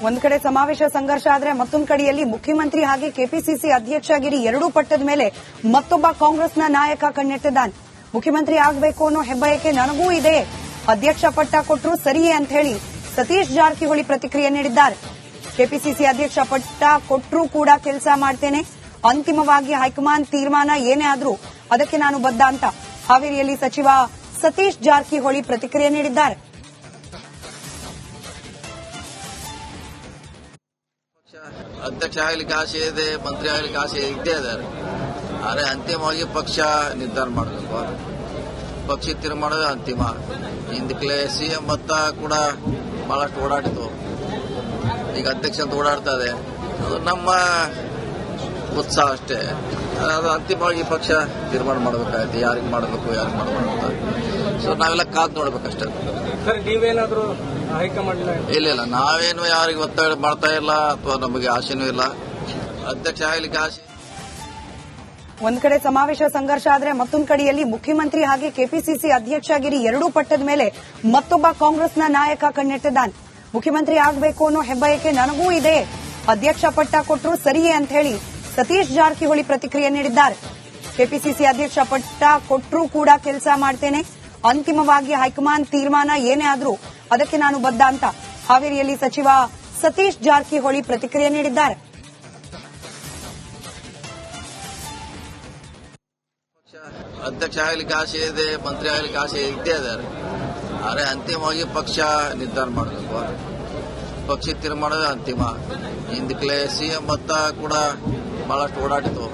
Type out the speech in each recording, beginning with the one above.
ಒಂದ್ ಕಡೆ ಸಮಾವೇಶ ಸಂಘರ್ಷ ಆದ್ರೆ ಮತ್ತೊಂದು ಕಡೆಯಲ್ಲಿ ಮುಖ್ಯಮಂತ್ರಿ ಹಾಗೆ ಕೆಪಿಸಿಸಿ ಅಧ್ಯಕ್ಷಗಿರಿ ಎರಡೂ ಪಟ್ಟದ ಮೇಲೆ ಮತ್ತೊಬ್ಬ ಕಾಂಗ್ರೆಸ್ನ ನಾಯಕ ಕಣ್ಣೆಟ್ಟಿದ್ದಾನೆ. ಮುಖ್ಯಮಂತ್ರಿ ಆಗಬೇಕು ಅನ್ನೋ ಹೆಬ್ಬಯಕೆ ನನಗೂ ಇದೆ, ಅಧ್ಯಕ್ಷ ಪಟ್ಟ ಕೊಟ್ಟರು ಸರಿಯೇ ಅಂತ ಹೇಳಿ ಸತೀಶ್ ಜಾರಕಿಹೊಳಿ ಪ್ರತಿಕ್ರಿಯೆ ನೀಡಿದ್ದಾರೆ. ಕೆಪಿಸಿಸಿ ಅಧ್ಯಕ್ಷ ಪಟ್ಟ ಕೊಟ್ಟರೂ ಕೂಡ ಕೆಲಸ ಮಾಡ್ತೇನೆ, ಅಂತಿಮವಾಗಿ ಹೈಕಮಾಂಡ್ ತೀರ್ಮಾನ ಏನೇ ಆದ್ರೂ ಅದಕ್ಕೆ ನಾನು ಬದ್ಧ ಅಂತ ಹಾವೇರಿಯಲ್ಲಿ ಸಚಿವ ಸತೀಶ್ ಜಾರಕಿಹೊಳಿ ಪ್ರತಿಕ್ರಿಯೆ ನೀಡಿದ್ದಾರೆ. ಅಧ್ಯಕ್ಷ ಆಗಲಿಕ್ಕೆ ಆಸೆ ಇದೆ, ಮಂತ್ರಿ ಆಗಲಿಕ್ಕೆ ಆಸೆ ಇದ್ದೇ ಇದ್ದಾರೆ. ಆದರೆ ಅಂತಿಮವಾಗಿ ಪಕ್ಷ ನಿರ್ಧಾರ ಮಾಡಬೇಕು. ಪಕ್ಷ ತೀರ್ಮಾನವೇ ಅಂತಿಮ. ಹಿಂದಕ್ಕೆ ಸಿಎಂ ಮತ್ತ ಕೂಡ ಬಹಳಷ್ಟು ಓಡಾಡಿತು, ಈಗ ಅಧ್ಯಕ್ಷ ಅಂತ ಓಡಾಡ್ತಾ ಇದೆ. ಅದು ನಮ್ಮ ಉತ್ಸಾಹ ಅಷ್ಟೇ. ಅದು ಅಂತಿಮವಾಗಿ ಪಕ್ಷ ತೀರ್ಮಾನ ಮಾಡಬೇಕಾಗುತ್ತೆ, ಯಾರಿಗೆ ಮಾಡಬೇಕು ಯಾರಿಗೆ ಮಾಡಬೇಕು ಅಂತ. ಸೊ ನಾವೆಲ್ಲ ಕಾದು ನೋಡ್ಬೇಕಷ್ಟೇ. ಸರ್, ನೀವೇನಾದ್ರೂ ಹೈಕಮಾಂಡ್ ಇಲ್ಲ, ನಾವೇನು ಯಾರಿಗೆ ಒತ್ತಡ ಮಾಡ್ತಾ ಇಲ್ಲ ಅಥವಾ ನಮಗೆ ಆಸೆನೂ ಇಲ್ಲ. ಅಧ್ಯಕ್ಷ ಆಗಲಿಕ್ಕೆ ಆಸೆ. ಒಂದ್ ಕಡೆ ಸಮಾವೇಶ ಸಂಘರ್ಷ ಆದ್ರೆ ಮತ್ತೊಂದು ಕಡೆಯಲ್ಲಿ ಮುಖ್ಯಮಂತ್ರಿ ಹಾಗೆ ಕೆಪಿಸಿಸಿ ಅಧ್ಯಕ್ಷಗಿರಿ ಎರಡೂ ಪಟ್ಟದ ಮೇಲೆ ಮತ್ತೊಬ್ಬ ಕಾಂಗ್ರೆಸ್ನ ನಾಯಕ ಕಣ್ಣೆಟ್ಟಿದ್ದಾನೆ. ಮುಖ್ಯಮಂತ್ರಿ ಆಗಬೇಕು ಅನ್ನೋ ಹೆಬ್ಬಯಕೆ ನನಗೂ ಇದೆ, ಅಧ್ಯಕ್ಷ ಪಟ್ಟ ಕೊಟ್ಟರು ಸರಿಯೇ ಅಂತ ಹೇಳಿ ಸತೀಶ್ ಜಾರಕಿಹೊಳಿ ಪ್ರತಿಕ್ರಿಯೆ ನೀಡಿದ್ದಾರೆ. ಕೆಪಿಸಿಸಿ ಅಧ್ಯಕ್ಷ ಪಟ್ಟ ಕೊಟ್ಟರೂ ಕೂಡ ಕೆಲಸ ಮಾಡ್ತೇನೆ, ಅಂತಿಮವಾಗಿ ಹೈಕಮಾಂಡ್ ತೀರ್ಮಾನ ಏನೇ ಆದ್ರೂ ಅದಕ್ಕೆ ನಾನು ಬದ್ಧ ಅಂತ ಹಾವೇರಿಯಲ್ಲಿ ಸಚಿವ ಸತೀಶ್ ಜಾರಕಿಹೊಳಿ ಪ್ರತಿಕ್ರಿಯೆ ನೀಡಿದ್ದಾರೆ. ಅಧ್ಯಕ್ಷ ಆಗಲಿಕ್ಕೆ ಆಸೆ ಇದೆ, ಮಂತ್ರಿ ಆಗಲಿಕ್ಕೆ ಆಸೆ ಇದ್ದೇ ಇದ್ದಾರೆ. ಆದರೆ ಅಂತಿಮವಾಗಿ ಪಕ್ಷ ನಿರ್ಧಾರ ಮಾಡಬೇಕು. ಪಕ್ಷ ತೀರ್ಮಾನವೇ ಅಂತಿಮ. ಹಿಂದಕ್ಕೆ ಸಿಎಂ ಮತ್ತ ಕೂಡ ಬಹಳಷ್ಟು ಓಡಾಡಿತು,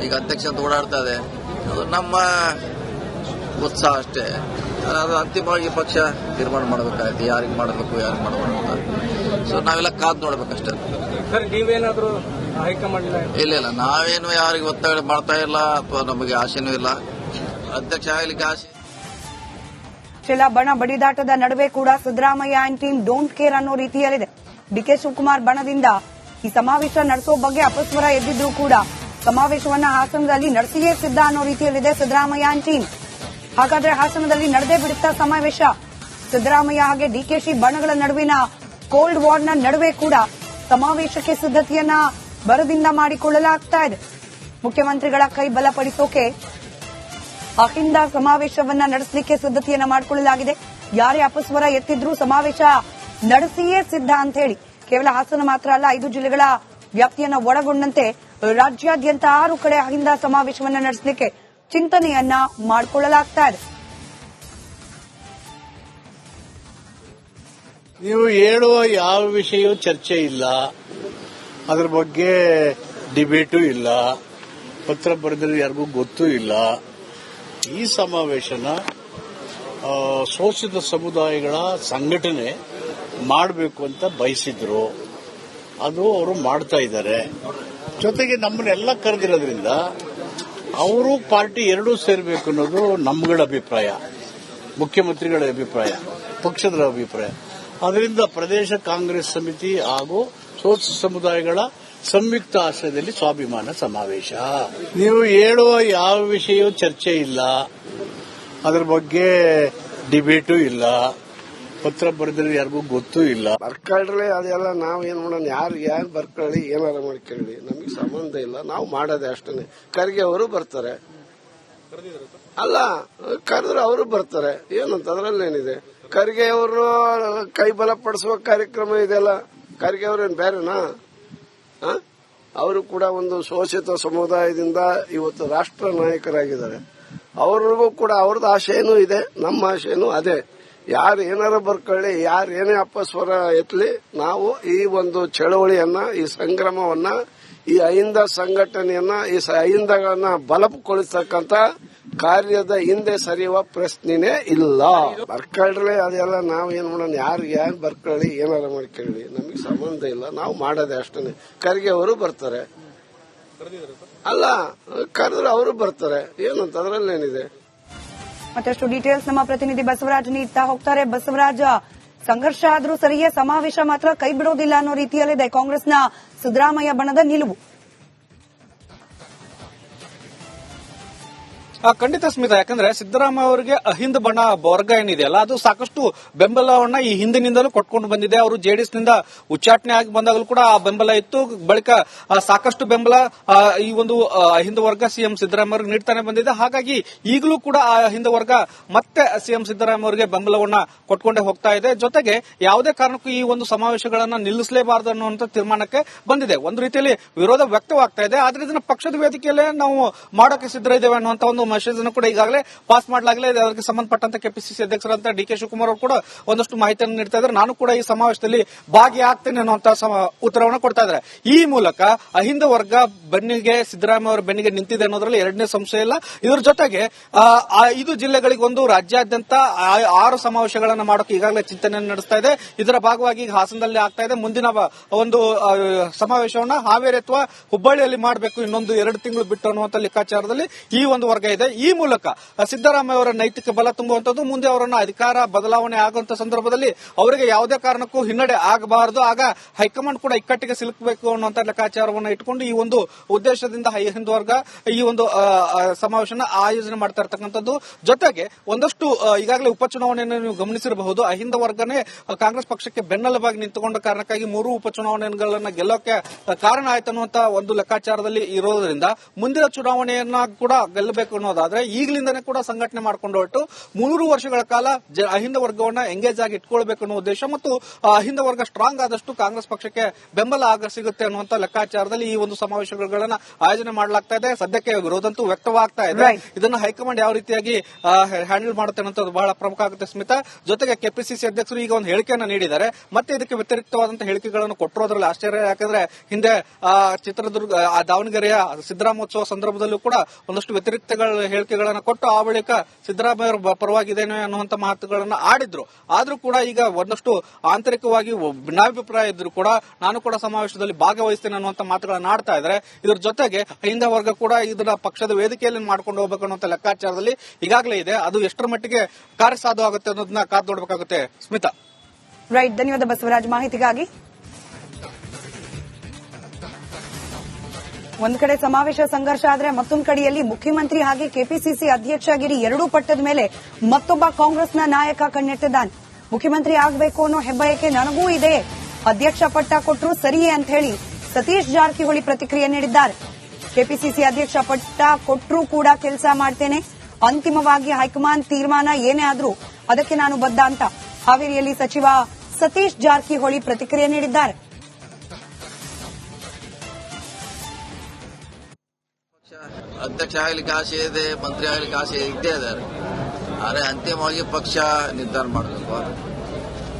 ಈಗ ಅಧ್ಯಕ್ಷ ಅಂತ ಓಡಾಡ್ತಾ ಇದೆ. ಅದು ನಮ್ಮ ಉತ್ಸಾಹ ಅಷ್ಟೇ. ಅದು ಅಂತಿಮವಾಗಿ ಪಕ್ಷ ತೀರ್ಮಾನ ಮಾಡಬೇಕಾಗುತ್ತೆ, ಯಾರಿಗೆ ಮಾಡಬೇಕು ಯಾರಿಗೆ ಮಾಡಬೇಕು ಅಂತ. ಸೊ ನಾವೆಲ್ಲ ಕಾದು ನೋಡ್ಬೇಕಷ್ಟೇ. ಸರ್, ನೀವೇನಾದ್ರೂ ಹೈಕಮಾಂಡ್ ಇಲ್ಲ, ನಾವೇನು ಯಾರಿಗೆ ಒತ್ತಡ ಮಾಡ್ತಾ ಇಲ್ಲ ಅಥವಾ ನಮಗೆ ಆಸೆನೂ ಇಲ್ಲ. ಅಧ್ಯಕ್ಷ ಆಗಲಿಕ್ಕೆ ಆಸೆ. ಕೆಲ ಬಣ ಬಡಿದಾಟದ ನಡುವೆ ಕೂಡ Siddaramaiah and team don't care ಅನ್ನೋ ರೀತಿಯಲ್ಲಿದೆ. ಡಿಕೆ ಶಿವಕುಮಾರ್ ಬಣದಿಂದ ಈ ಸಮಾವೇಶ ನಡೆಸೋ ಬಗ್ಗೆ ಅಪಸ್ವರ ಎದ್ದಿದ್ರು ಕೂಡ ಸಮಾವೇಶವನ್ನ ಹಾಸನದಲ್ಲಿ ನಡೆಸಿಯೇ ಸಿದ್ಧ ಅನ್ನೋ ರೀತಿಯಲ್ಲಿದೆ ಸಿದ್ದರಾಮಯ್ಯ ಅಂಡ್ ಟೀಮ್. ಹಾಗಾದ್ರೆ ಹಾಸನದಲ್ಲಿ ನಡೆದೇ ಬಿಡುತ್ತಾ ಸಮಾವೇಶ? ಸಿದ್ದರಾಮಯ್ಯ ಹಾಗೆ ಡಿಕೆಶಿ ಬಣಗಳ ನಡುವಿನ ಕೋಲ್ಡ್ ವಾರ್ನ ನಡುವೆ ಕೂಡ ಸಮಾವೇಶಕ್ಕೆ ಸಿದ್ದತೆಯನ್ನ ಬರದಿಂದ ಮಾಡಿಕೊಳ್ಳಲಾಗ್ತಾ ಇದೆ. ಮುಖ್ಯಮಂತ್ರಿಗಳ ಕೈ ಬಲಪಡಿಸೋಕೆ ಅಹಿಂದ ಸಮಾವೇಶವನ್ನ ನಡೆಸಲಿಕ್ಕೆ ಸಿದ್ದತೆಯನ್ನ ಮಾಡಿಕೊಳ್ಳಲಾಗಿದೆ. ಯಾರೇ ಅಪಸ್ವರ ಎತ್ತಿದ್ರೂ ಸಮಾವೇಶ ನಡೆಸಿಯೇ ಸಿದ್ಧ ಅಂತ ಹೇಳಿ ಕೇವಲ ಹಾಸನ ಮಾತ್ರ ಅಲ್ಲ, 5 ಜಿಲ್ಲೆಗಳ ವ್ಯಾಪ್ತಿಯನ್ನ ಒಳಗೊಂಡಂತೆ ರಾಜ್ಯಾದ್ಯಂತ 6 ಕಡೆ ಅಹಿಂದ ಸಮಾವೇಶವನ್ನ ನಡೆಸಲಿಕ್ಕೆ ಚಿಂತನೆಯನ್ನ ಮಾಡಿಕೊಳ್ಳಲಾಗ್ತಾ ಇದೆ. ನೀವು ಹೇಳುವ ಯಾವ ವಿಷಯವೂ ಚರ್ಚೆ ಇಲ್ಲ, ಅದರ ಬಗ್ಗೆ ಡಿಬೇಟು ಇಲ್ಲ, ಪತ್ರ ಬರೆದ್ರೆ ಯಾರಿಗೂ ಗೊತ್ತೂ ಇಲ್ಲ. ಈ ಸಮಾವೇಶನ ಶೋಷಿತ ಸಮುದಾಯಗಳ ಸಂಘಟನೆ ಮಾಡಬೇಕು ಅಂತ ಬಯಸಿದ್ರು, ಅದು ಅವರು ಮಾಡ್ತಾ ಇದ್ದಾರೆ. ಜೊತೆಗೆ ನಮ್ಮನ್ನೆಲ್ಲ ಕರೆದಿರೋದ್ರಿಂದ ಅವರು ಪಾರ್ಟಿ ಎರಡೂ ಸೇರಬೇಕು ಅನ್ನೋದು ನಮ್ಮಗಳ ಅಭಿಪ್ರಾಯ, ಮುಖ್ಯಮಂತ್ರಿಗಳ ಅಭಿಪ್ರಾಯ, ಪಕ್ಷದ ಅಭಿಪ್ರಾಯ. ಅದರಿಂದ ಪ್ರದೇಶ ಕಾಂಗ್ರೆಸ್ ಸಮಿತಿ ಹಾಗೂ ಶೋಷಿತ ಸಮುದಾಯಗಳ ಸಂಯುಕ್ತ ಆಶ್ರಯದಲ್ಲಿ ಸ್ವಾಭಿಮಾನ ಸಮಾವೇಶ. ನೀವು ಹೇಳುವ ಯಾವ ವಿಷಯವೂ ಚರ್ಚೆ ಇಲ್ಲ, ಅದರ ಬಗ್ಗೆ ಡಿಬೇಟು ಇಲ್ಲ, ಪತ್ರ ಬರೆದ್ರೆ ಯಾರಿಗೂ ಗೊತ್ತೂ ಇಲ್ಲ. ಬರ್ಕೊಳ್ರಿ, ಅದೆಲ್ಲ ನಾವ್ ಏನ್ ಮಾಡೋಣ, ಯಾರು ಬರ್ಕೊಳ್ಳಿ, ಏನಾರ ಮಾಡ್ಕೊಳ್ಳಿ, ನಮಗೆ ಸಂಬಂಧ ಇಲ್ಲ. ನಾವು ಮಾಡೋದೇ ಅಷ್ಟೇ. ಖರ್ಗೆ ಅವರು ಬರ್ತಾರೆ, ಅಲ್ಲ ಕರೆದ್ರೆ ಅವರು ಬರ್ತಾರೆ, ಏನಂತ ಅದ್ರಲ್ಲೇನಿದೆ. ಖರ್ಗೆ ಅವರು ಕೈ ಬಲಪಡಿಸುವ ಕಾರ್ಯಕ್ರಮ ಇದೆಲ್ಲ. ಖರ್ಗೆ ಅವ್ರೇನ್ ಬೇರೆನಾ? ಅವರು ಕೂಡ ಒಂದು ಶೋಷಿತ ಸಮುದಾಯದಿಂದ ಇವತ್ತು ರಾಷ್ಟ್ರ ನಾಯಕರಾಗಿದ್ದಾರೆ. ಅವ್ರಿಗೂ ಕೂಡ ಅವ್ರದ್ದು ಆಶೆನೂ ಇದೆ, ನಮ್ಮ ಆಶೆನೂ ಅದೇ. ಯಾರು ಏನಾರ ಬರ್ಕೊಳ್ಳಿ, ಯಾರು ಏನೇ ಅಪಸ್ವರ ಎತ್ತಲಿ, ನಾವು ಈ ಒಂದು ಚಳವಳಿಯನ್ನ, ಈ ಸಂಗ್ರಾಮವನ್ನ, ಈ ಅಹಿಂದ ಸಂಘಟನೆಯನ್ನ, ಈ ಅಹಿಂದಗಳನ್ನ ಬಲಪಡಿಸತಕ್ಕಂತ ಕಾರ್ಯದ ಹಿಂದೆ ಸರಿಯುವ ಪ್ರಶ್ನೆನೇ ಇಲ್ಲ. ಬರ್ಕೊಳ್ರಿ, ಅದೆಲ್ಲ ನಾವ್ ಏನ್ ಮಾಡೋಣ, ಯಾರು ಬರ್ಕೊಳ್ಳಿ, ಏನಾರ ಮಾಡ್ಕೊಳ್ಳಿ, ನಮಗೆ ಸಂಬಂಧ ಇಲ್ಲ. ನಾವು ಮಾಡೋದೇ ಅಷ್ಟೇ. ಖರ್ಗೆ ಅವರು ಬರ್ತಾರೆ, ಅಲ್ಲ ಕರೆದ್ರೆ ಅವರು ಬರ್ತಾರೆ, ಏನಂತ ಅದ್ರಲ್ಲೇನಿದೆ. ಮತ್ತಷ್ಟು ಡೀಟೇಲ್ಸ್ ನಮ್ಮ ಪ್ರತಿನಿಧಿ ಬಸವರಾಜ್ ನೀಡ್ತಾ ಹೋಗ್ತಾರೆ. ಬಸವರಾಜ್, ಸಂಘರ್ಷ ಆದ್ರೂ ಸರಿಯೇ ಸಮಾವೇಶ ಮಾತ್ರ ಕೈ ಬಿಡೋದಿಲ್ಲ ಅನ್ನೋ ರೀತಿಯಲ್ಲಿದೆ ಕಾಂಗ್ರೆಸ್ನ ಸಿದ್ದರಾಮಯ್ಯ ಬಣದ ನಿಲುವು. ಖಂಡಿತ ಸ್ಮಿತಾ, ಯಾಕಂದ್ರೆ ಸಿದ್ದರಾಮಯ್ಯ ಅವರಿಗೆ ಅಹಿಂದ ಬಣ ವರ್ಗ ಏನಿದೆಯಲ್ಲ ಅದು ಸಾಕಷ್ಟು ಬೆಂಬಲವನ್ನ ಈ ಹಿಂದಿನಿಂದಲೂ ಕೊಟ್ಕೊಂಡು ಬಂದಿದೆ. ಅವರು ಜೆಡಿಎಸ್ ನಿಂದ ಉಚ್ಚಾಟನೆ ಆಗಿ ಬಂದಾಗಲೂ ಕೂಡ ಆ ಬೆಂಬಲ ಇತ್ತು. ಬಳಿಕ ಸಾಕಷ್ಟು ಬೆಂಬಲ ಈ ಒಂದು ಅಹಿಂದ ವರ್ಗ ಸಿಎಂ ಸಿದ್ದರಾಮಯ್ಯ ಅವರಿಗೆ ನೀಡ್ತಾನೆ ಬಂದಿದೆ. ಹಾಗಾಗಿ ಈಗಲೂ ಕೂಡ ಆ ಅಹಿಂದ ವರ್ಗ ಮತ್ತೆ ಸಿಎಂ ಸಿದ್ದರಾಮಯ್ಯ ಅವರಿಗೆ ಬೆಂಬಲವನ್ನ ಕೊಟ್ಕೊಂಡೇ ಹೋಗ್ತಾ ಇದೆ. ಜೊತೆಗೆ ಯಾವುದೇ ಕಾರಣಕ್ಕೂ ಈ ಒಂದು ಸಮಾವೇಶಗಳನ್ನ ನಿಲ್ಲಿಸಲೇಬಾರದು ಅನ್ನುವಂತ ತೀರ್ಮಾನಕ್ಕೆ ಬಂದಿದೆ. ಒಂದು ರೀತಿಯಲ್ಲಿ ವಿರೋಧ ವ್ಯಕ್ತವಾಗ್ತಾ ಇದೆ. ಆದ್ರೆ ಇದನ್ನ ಪಕ್ಷದ ವೇದಿಕೆಯಲ್ಲೇ ನಾವು ಮಾಡೋಕೆ ಸಿದ್ಧರಿದ್ದೇವೆ ಅನ್ನುವಂತ ಒಂದು ಮೆಸೇಜ್ ಅನ್ನು ಕೂಡ ಈಗಾಗಲೇ ಪಾಸ್ ಮಾಡಲಾಗಿದೆ. ಅದಕ್ಕೆ ಸಂಬಂಧಪಟ್ಟಂತೆ ಕೆಪಿಸಿಸಿ ಅಧ್ಯಕ್ಷರಂತ ಡಿ ಕೆ ಶಿವಕುಮಾರ್ ಅವರು ಕೂಡ ಒಂದಷ್ಟು ಮಾಹಿತಿಯನ್ನು ನೀಡ್ತಾ ಇದ್ದಾರೆ. ನಾನು ಕೂಡ ಈ ಸಮಾವೇಶದಲ್ಲಿ ಭಾಗಿಯಾಗ್ತೇನೆ ಅನ್ನುವಂತ ಉತ್ತರವನ್ನು ಕೊಡ್ತಾ ಇದ್ದಾರೆ. ಈ ಮೂಲಕ ಅಹಿಂದ ವರ್ಗ ಬೆನ್ನಿಗೆ ಸಿದ್ದರಾಮಯ್ಯ ಅವರ ಬೆನ್ನಿಗೆ ನಿಂತಿದೆ ಅನ್ನೋದ್ರಲ್ಲಿ ಎರಡನೇ ಸಂಶಯ ಇಲ್ಲ. ಇದರ ಜೊತೆಗೆ 5 ಜಿಲ್ಲೆಗಳಿಗೆ ಒಂದು ರಾಜ್ಯಾದ್ಯಂತ 6 ಸಮಾವೇಶಗಳನ್ನು ಮಾಡೋಕೆ ಈಗಾಗಲೇ ಚಿಂತನೆಯನ್ನು ನಡೆಸ್ತಾ ಇದೆ. ಇದರ ಭಾಗವಾಗಿ ಹಾಸನದಲ್ಲಿ ಆಗ್ತಾ ಇದೆ. ಮುಂದಿನ ಒಂದು ಸಮಾವೇಶವನ್ನ ಹಾವೇರಿ ಅಥವಾ ಹುಬ್ಬಳ್ಳಿಯಲ್ಲಿ ಮಾಡಬೇಕು ಇನ್ನೊಂದು 2 ತಿಂಗಳು ಬಿಟ್ಟು ಅನ್ನುವಂತ ಲೆಕ್ಕಾಚಾರದಲ್ಲಿ ಈ ಒಂದು ವರ್ಗ ಇದೆ. ಈ ಮೂಲಕ ಸಿದ್ದರಾಮಯ್ಯ ಅವರ ನೈತಿಕ ಬಲ ತುಂಬುವಂತದ್ದು, ಮುಂದೆ ಅವರನ್ನು ಅಧಿಕಾರ ಬದಲಾವಣೆ ಆಗುವಂತ ಸಂದರ್ಭದಲ್ಲಿ ಅವರಿಗೆ ಯಾವುದೇ ಕಾರಣಕ್ಕೂ ಹಿನ್ನಡೆ ಆಗಬಾರದು, ಆಗ ಹೈಕಮಾಂಡ್ ಕೂಡ ಇಕ್ಕಟ್ಟಿಗೆ ಸಿಲುಕಬೇಕು ಅನ್ನುವಂತ ಲೆಕ್ಕಾಚಾರವನ್ನು ಇಟ್ಟುಕೊಂಡು ಈ ಒಂದು ಉದ್ದೇಶದಿಂದ ಅಹಿಂದ ವರ್ಗ ಈ ಒಂದು ಸಮಾವೇಶನ ಆಯೋಜನೆ ಮಾಡ್ತಾ ಇರತಕ್ಕಂಥದ್ದು. ಜೊತೆಗೆ ಒಂದಷ್ಟು ಈಗಾಗಲೇ ಉಪಚುನಾವಣೆಯನ್ನು ನೀವು ಗಮನಿಸಿರಬಹುದು. ಅಹಿಂದ ವರ್ಗನೇ ಕಾಂಗ್ರೆಸ್ ಪಕ್ಷಕ್ಕೆ ಬೆನ್ನೆಲುಬಾಗಿ ನಿಂತುಕೊಂಡ ಕಾರಣಕ್ಕಾಗಿ 3 ಉಪಚುನಾವಣೆಗಳನ್ನ ಗೆಲ್ಲೋಕೆ ಕಾರಣ ಆಯ್ತು ಅನ್ನುವಂತ ಒಂದು ಲೆಕ್ಕಾಚಾರದಲ್ಲಿ ಇರೋದ್ರಿಂದ ಮುಂದಿನ ಚುನಾವಣೆಯನ್ನ ಕೂಡ ಗೆಲ್ಲಬೇಕು ಅನ್ನೋದಾದ್ರೆ ಈಗಲಿಂದನೇ ಕೂಡ ಸಂಘಟನೆ ಮಾಡಿಕೊಂಡು ಹೊರಟು 3 ವರ್ಷಗಳ ಕಾಲ ಅಹಿಂದ ವರ್ಗವನ್ನ ಎಂಗೇಜ್ ಆಗಿ ಇಟ್ಕೊಳ್ಬೇಕು ಅನ್ನೋ ಉದ್ದೇಶ ಮತ್ತು ಅಹಿಂದ ವರ್ಗ ಸ್ಟ್ರಾಂಗ್ ಆದಷ್ಟು ಕಾಂಗ್ರೆಸ್ ಪಕ್ಷಕ್ಕೆ ಬೆಂಬಲ ಸಿಗುತ್ತೆ ಅನ್ನುವಂತ ಲೆಕ್ಕಾಚಾರದಲ್ಲಿ ಈ ಒಂದು ಸಮಾವೇಶಗಳನ್ನ ಆಯೋಜನೆ ಮಾಡಲಾಗ್ತಾ ಇದೆ. ಸದ್ಯಕ್ಕೆ ವಿರೋಧಂತೂ ವ್ಯಕ್ತವಾಗ್ತಾ ಇದೆ. ಇದನ್ನ ಹೈಕಮಾಂಡ್ ಯಾವ ರೀತಿಯಾಗಿ ಹ್ಯಾಂಡಲ್ ಮಾಡುತ್ತೆ ಅನ್ನೋದು ಬಹಳ ಪ್ರಮುಖ ಆಗುತ್ತೆ ಸ್ಮಿತಾ. ಜೊತೆಗೆ ಕೆಪಿಸಿಸಿ ಅಧ್ಯಕ್ಷರು ಈಗ ಒಂದು ಹೇಳಿಕೆಯನ್ನ ನೀಡಿದ್ದಾರೆ. ಮತ್ತೆ ಇದಕ್ಕೆ ವ್ಯತಿರಿಕ್ತವಾದಂತಹ ಹೇಳಿಕೆಗಳನ್ನು ಕೊಟ್ಟಿರೋದ್ರಲ್ಲಿ ಆಶ್ಚರ್ಯ. ಯಾಕಂದ್ರೆ ಹಿಂದೆ ಚಿತ್ರದುರ್ಗ ದಾವಣಗೆರೆಯ ಸಿದ್ದರಾಮೋತ್ಸವ ಸಂದರ್ಭದಲ್ಲೂ ಕೂಡ ಒಂದಷ್ಟು ವ್ಯತಿರಿಕ್ತ ಹೇಳಿಕೆಗಳನ್ನು ಕೊಟ್ಟು ಆ ಬಳಿಕ ಸಿದ್ದರಾಮಯ್ಯ ಅವರ ಪರವಾಗಿದ್ದೇನೆ ಅನ್ನುವಂತ ಮಾತುಗಳನ್ನ ಆಡಿದ್ರು. ಆದ್ರೂ ಕೂಡ ಈಗ ಒಂದಷ್ಟು ಆಂತರಿಕವಾಗಿ ಭಿನ್ನಾಭಿಪ್ರಾಯ ಇದ್ರು ಕೂಡ ನಾನು ಕೂಡ ಸಮಾವೇಶದಲ್ಲಿ ಭಾಗವಹಿಸ್ತೇನೆ ಅನ್ನುವಂತ ಮಾತುಗಳನ್ನ ಆಡ್ತಾ ಇದ್ದಾರೆ. ಇದರ ಜೊತೆಗೆ ಅಹಿಂದ ವರ್ಗ ಕೂಡ ಇದನ್ನ ಪಕ್ಷದ ವೇದಿಕೆಯಲ್ಲಿ ಮಾಡ್ಕೊಂಡು ಹೋಗಬೇಕು ಅನ್ನುವಂತ ಲೆಕ್ಕಾಚಾರದಲ್ಲಿ ಈಗಾಗಲೇ ಇದೆ. ಅದು ಎಷ್ಟರ ಮಟ್ಟಿಗೆ ಕಾರ್ಯಸಾಧು ಆಗುತ್ತೆ ಅನ್ನೋದನ್ನ ಕಾದು ನೋಡಬೇಕಾಗುತ್ತೆ ಸ್ಮಿತಾ. ರೈಟ್, ಧನ್ಯವಾದ ಬಸವರಾಜ್ ಮಾಹಿತಿಗಾಗಿ. ಒಂದ್ ಕಡೆ ಸಮಾವೇಶ ಸಂಘರ್ಷ ಆದ್ರೆ ಮತ್ತೊಂದು ಕಡೆಯಲ್ಲಿ ಮುಖ್ಯಮಂತ್ರಿ ಹಾಗೆ ಕೆಪಿಸಿಸಿ ಅಧ್ಯಕ್ಷಗಿರಿ ಎರಡೂ ಪಟ್ಟದ ಮೇಲೆ ಮತ್ತೊಬ್ಬ ಕಾಂಗ್ರೆಸ್ನ ನಾಯಕ ಕಣ್ಣಿಟ್ಟಿದ್ದಾನೆ. ಮುಖ್ಯಮಂತ್ರಿ ಆಗಬೇಕು ಅನ್ನೋ ಹೆಬ್ಬಯಕೆ ನನಗೂ ಇದೆ, ಅಧ್ಯಕ್ಷ ಪಟ್ಟ ಕೊಟ್ಟರು ಸರಿಯೇ ಅಂತ ಹೇಳಿ ಸತೀಶ್ ಜಾರಕಿಹೊಳಿ ಪ್ರತಿಕ್ರಿಯೆ ನೀಡಿದ್ದಾರೆ. ಕೆಪಿಸಿಸಿ ಅಧ್ಯಕ್ಷ ಪಟ್ಟ ಕೊಟ್ಟರೂ ಕೂಡ ಕೆಲಸ ಮಾಡ್ತೇನೆ, ಅಂತಿಮವಾಗಿ ಹೈಕಮಾಂಡ್ ತೀರ್ಮಾನ ಏನೇ ಆದ್ರೂ ಅದಕ್ಕೆ ನಾನು ಬದ್ಧ ಅಂತ ಹಾವೇರಿಯಲ್ಲಿ ಸಚಿವ ಸತೀಶ್ ಜಾರಕಿಹೊಳಿ ಪ್ರತಿಕ್ರಿಯೆ ನೀಡಿದ್ದಾರೆ. ಅಧ್ಯಕ್ಷ ಆಗ್ಲಿಕ್ಕೆ ಆಸೆ ಇದೆ, ಮಂತ್ರಿ ಆಗ್ಲಿಕ್ಕೆ ಆಸೆ ಇದ್ದೇ ಇದ್ದಾರೆ. ಆದರೆ ಅಂತಿಮವಾಗಿ ಪಕ್ಷ ನಿರ್ಧಾರ ಮಾಡಬೇಕು.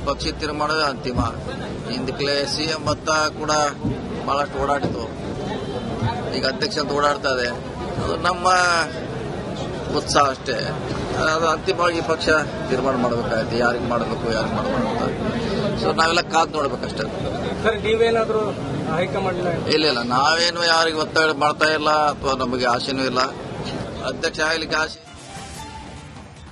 ಪಕ್ಷ ತೀರ್ಮಾನ ಅಂತಿಮ. ಹಿಂದಕ್ಕೆ ಸಿಎಂ ಮತ್ತ ಕೂಡ ಬಹಳಷ್ಟು ಓಡಾಡಿತು. ಈಗ ಅಧ್ಯಕ್ಷ ಅಂತ ಓಡಾಡ್ತಾ ಇದೆ. ಅದು ನಮ್ಮ ಉತ್ಸಾಹ ಅಷ್ಟೇ. ಅದು ಅಂತಿಮವಾಗಿ ಪಕ್ಷ ತೀರ್ಮಾನ ಮಾಡಬೇಕಾಗುತ್ತೆ, ಯಾರಿಗೆ ಮಾಡಬೇಕು ಯಾರಿಗೆ ಮಾಡಬಾರ್ದು ಅಂತ. ಸೊ ನಾವೆಲ್ಲ ಕಾದು ನೋಡ್ಬೇಕಷ್ಟೇ. ಸರ್, ನೀವೇನಾದ್ರೂ ಹೈಕಮಾಂಡ್ ಇಲ್ಲ, ನಾವೇನು ಯಾರಿಗೆ ಒತ್ತಡ ಮಾಡ್ತಾ ಇಲ್ಲ ಅಥವಾ ನಮಗೆ ಆಸೆನೂ ಇಲ್ಲ. ಅಧ್ಯಕ್ಷ ಆಗ್ಲಿಕ್ಕೆ ಆಸೆ